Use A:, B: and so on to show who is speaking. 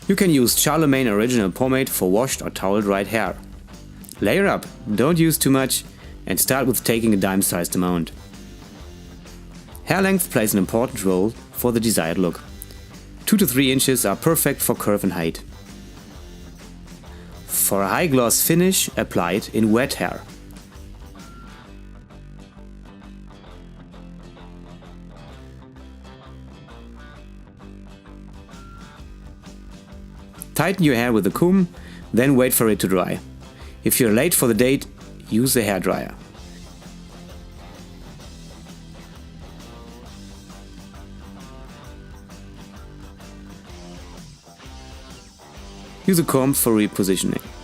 A: You can use Charlemagne Original Pomade for washed or towel-dried hair. Layer up, don't use too much, and start with taking a dime-sized amount. Hair length plays an important role for the desired look. 2 to 3 inches are perfect for curve and height. For a high gloss finish, apply it in wet hair. Tighten your hair with a comb, then wait for it to dry. If you're late for the date, use a hairdryer. Use a comb for repositioning.